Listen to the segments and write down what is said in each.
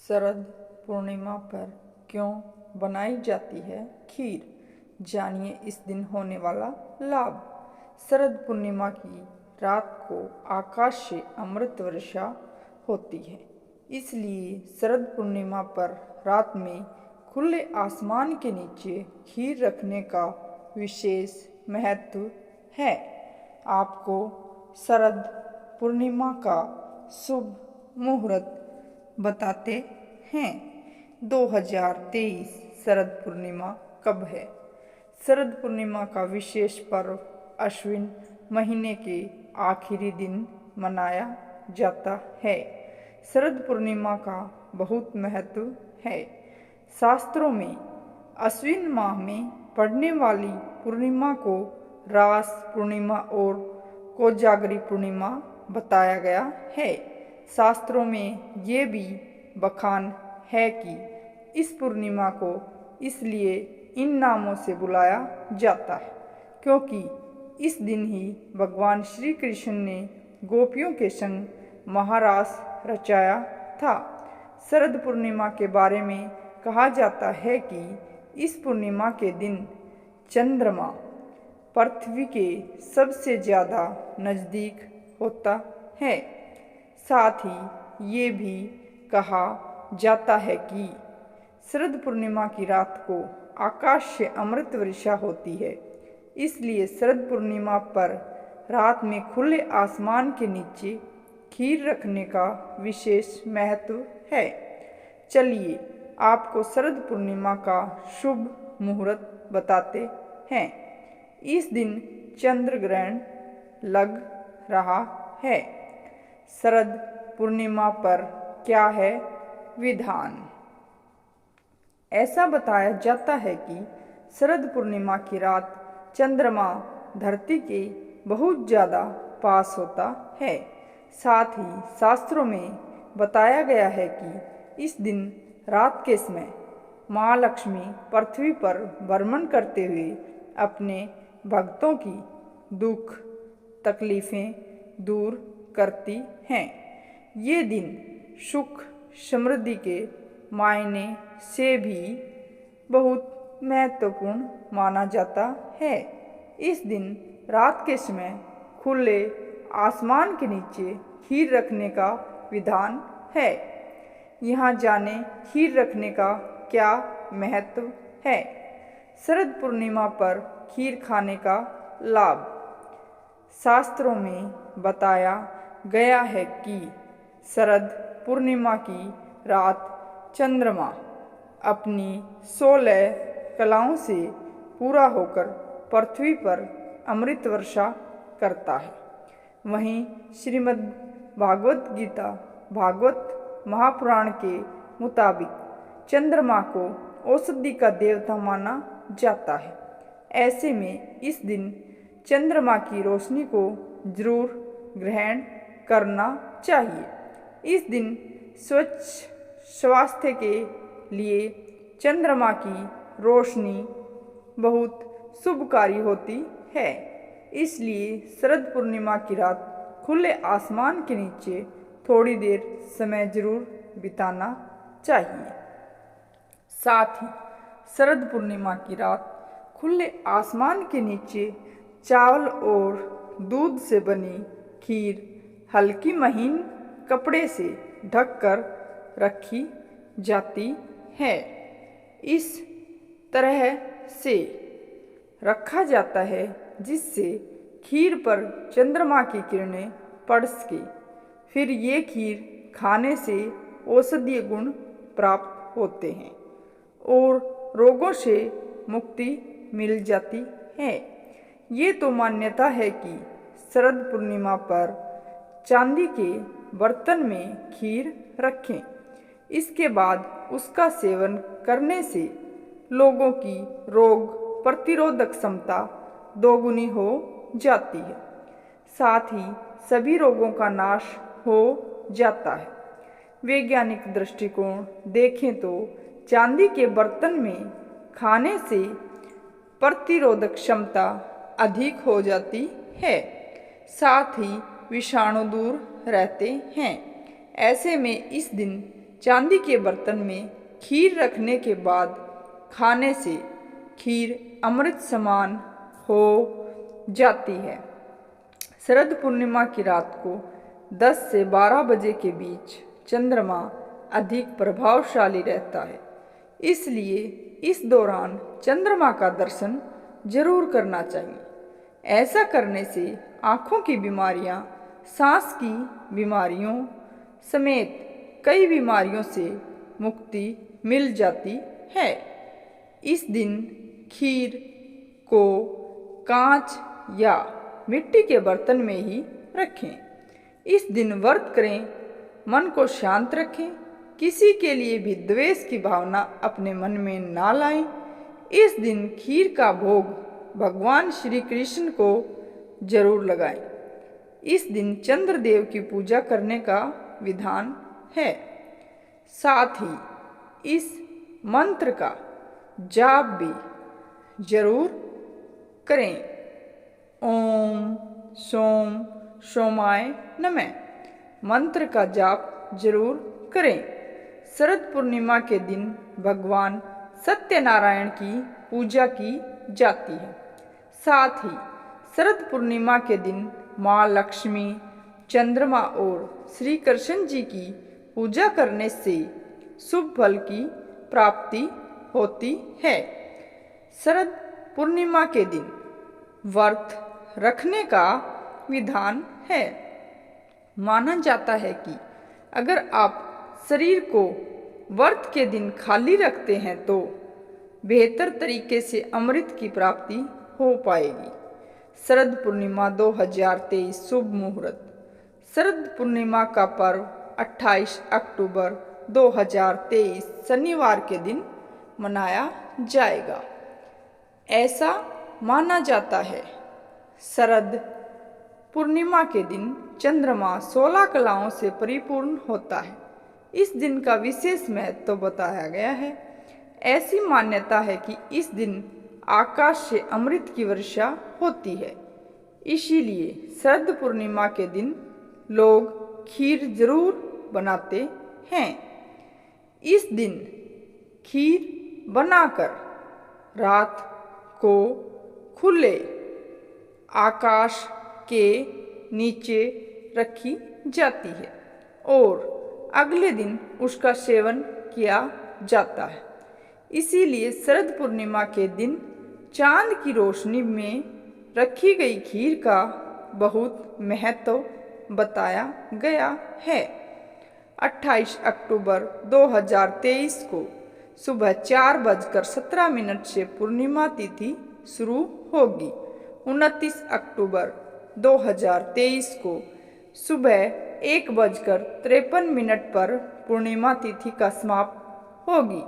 शरद पूर्णिमा पर क्यों बनाई जाती है खीर, जानिए इस दिन होने वाला लाभ। शरद पूर्णिमा की रात को आकाश से अमृत वर्षा होती है, इसलिए शरद पूर्णिमा पर रात में खुले आसमान के नीचे खीर रखने का विशेष महत्व है। आपको शरद पूर्णिमा का शुभ मुहूर्त बताते हैं। 2023 शरद पूर्णिमा कब है? शरद पूर्णिमा का विशेष पर्व अश्विन महीने के आखिरी दिन मनाया जाता है। शरद पूर्णिमा का बहुत महत्व है। शास्त्रों में अश्विन माह में पड़ने वाली पूर्णिमा को रास पूर्णिमा और कोजागरी पूर्णिमा बताया गया है। शास्त्रों में ये भी बखान है कि इस पूर्णिमा को इसलिए इन नामों से बुलाया जाता है क्योंकि इस दिन ही भगवान श्री कृष्ण ने गोपियों के संग महारास रचाया था। शरद पूर्णिमा के बारे में कहा जाता है कि इस पूर्णिमा के दिन चंद्रमा पृथ्वी के सबसे ज़्यादा नज़दीक होता है। साथ ही ये भी कहा जाता है कि शरद पूर्णिमा की रात को आकाश से अमृत वर्षा होती है, इसलिए शरद पूर्णिमा पर रात में खुले आसमान के नीचे खीर रखने का विशेष महत्व है। चलिए आपको शरद पूर्णिमा का शुभ मुहूर्त बताते हैं। इस दिन चंद्र ग्रहण लग रहा है। शरद पूर्णिमा पर क्या है विधान? ऐसा बताया जाता है कि शरद पूर्णिमा की रात चंद्रमा धरती के बहुत ज़्यादा पास होता है। साथ ही शास्त्रों में बताया गया है कि इस दिन रात के समय माँ लक्ष्मी पृथ्वी पर भ्रमण करते हुए अपने भक्तों की दुख तकलीफ़ें दूर करती हैं। ये दिन सुख समृद्धि के मायने से भी बहुत महत्वपूर्ण माना जाता है। इस दिन रात के समय खुले आसमान के नीचे खीर रखने का विधान है। यहाँ जाने खीर रखने का क्या महत्व है। शरद पूर्णिमा पर खीर खाने का लाभ। शास्त्रों में बताया गया है कि शरद पूर्णिमा की रात चंद्रमा अपनी 16 कलाओं से पूरा होकर पृथ्वी पर अमृत वर्षा करता है। वहीं श्रीमद् भागवत गीता भागवत महापुराण के मुताबिक चंद्रमा को औषधि का देवता माना जाता है। ऐसे में इस दिन चंद्रमा की रोशनी को जरूर ग्रहण करना चाहिए। इस दिन स्वच्छ स्वास्थ्य के लिए चंद्रमा की रोशनी बहुत शुभकारी होती है, इसलिए शरद पूर्णिमा की रात खुले आसमान के नीचे थोड़ी देर समय जरूर बिताना चाहिए। साथ ही शरद पूर्णिमा की रात खुले आसमान के नीचे चावल और दूध से बनी खीर हल्की महीन कपड़े से ढककर रखी जाती है। इस तरह से रखा जाता है जिससे खीर पर चंद्रमा की किरणें पड़ सके। फिर ये खीर खाने से औषधीय गुण प्राप्त होते हैं और रोगों से मुक्ति मिल जाती है। ये तो मान्यता है कि शरद पूर्णिमा पर चांदी के बर्तन में खीर रखें। इसके बाद उसका सेवन करने से लोगों की रोग प्रतिरोधक क्षमता दोगुनी हो जाती है। साथ ही सभी रोगों का नाश हो जाता है। वैज्ञानिक दृष्टिकोण देखें तो चांदी के बर्तन में खाने से प्रतिरोधक क्षमता अधिक हो जाती है। साथ ही विषाणु दूर रहते हैं। ऐसे में इस दिन चांदी के बर्तन में खीर रखने के बाद खाने से खीर अमृत समान हो जाती है। शरद पूर्णिमा की रात को 10 से 12 बजे के बीच चंद्रमा अधिक प्रभावशाली रहता है, इसलिए इस दौरान चंद्रमा का दर्शन जरूर करना चाहिए। ऐसा करने से आँखों की बीमारियाँ, सांस की बीमारियों समेत कई बीमारियों से मुक्ति मिल जाती है। इस दिन खीर को कांच या मिट्टी के बर्तन में ही रखें। इस दिन व्रत करें, मन को शांत रखें, किसी के लिए भी द्वेष की भावना अपने मन में ना लाएं। इस दिन खीर का भोग भगवान श्री कृष्ण को जरूर लगाएं। इस दिन चंद्रदेव की पूजा करने का विधान है। साथ ही इस मंत्र का जाप भी जरूर करें। ओम सोम सोमाय नमः मंत्र का जाप जरूर करें। शरद पूर्णिमा के दिन भगवान सत्यनारायण की पूजा की जाती है। साथ ही शरद पूर्णिमा के दिन माँ लक्ष्मी, चंद्रमा और श्री कृष्ण जी की पूजा करने से शुभ फल की प्राप्ति होती है। शरद पूर्णिमा के दिन व्रत रखने का विधान है। माना जाता है कि अगर आप शरीर को व्रत के दिन खाली रखते हैं तो बेहतर तरीके से अमृत की प्राप्ति हो पाएगी। शरद पूर्णिमा 2023 शुभ मुहूर्त। शरद पूर्णिमा का पर्व 28 अक्टूबर 2023 शनिवार के दिन मनाया जाएगा। ऐसा माना जाता है शरद पूर्णिमा के दिन चंद्रमा 16 कलाओं से परिपूर्ण होता है। इस दिन का विशेष महत्व बताया गया है। ऐसी मान्यता है कि इस दिन आकाश से अमृत की वर्षा होती है, इसीलिए शरद पूर्णिमा के दिन लोग खीर जरूर बनाते हैं। इस दिन खीर बनाकर रात को खुले आकाश के नीचे रखी जाती है और अगले दिन उसका सेवन किया जाता है। इसीलिए शरद पूर्णिमा के दिन चांद की रोशनी में रखी गई खीर का बहुत महत्व बताया गया है। 28 अक्टूबर 2023 को सुबह 4:17 से पूर्णिमा तिथि शुरू होगी। 29 अक्टूबर 2023 को सुबह 1:53 पर पूर्णिमा तिथि का समाप्त होगी।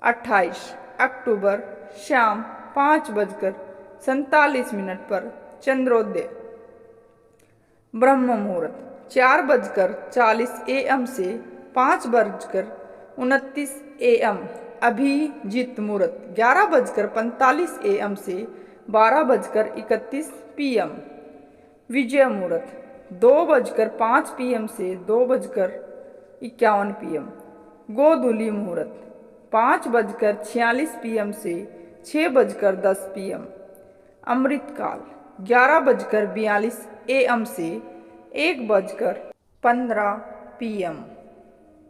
28 अक्टूबर शाम 5:47 पर चंद्रोदय। ब्रह्म मुहूर्त 4:40 AM से 5:29 AM। अभिजीत मुहूर्त 11:45 AM से 12:31 PM। विजय मुहूर्त 2:05 PM से 2:51 PM। गोधूली मुहूर्त 5:46 PM से 6:10 PM। अमृतकाल 11:42 AM से 1:15 PM।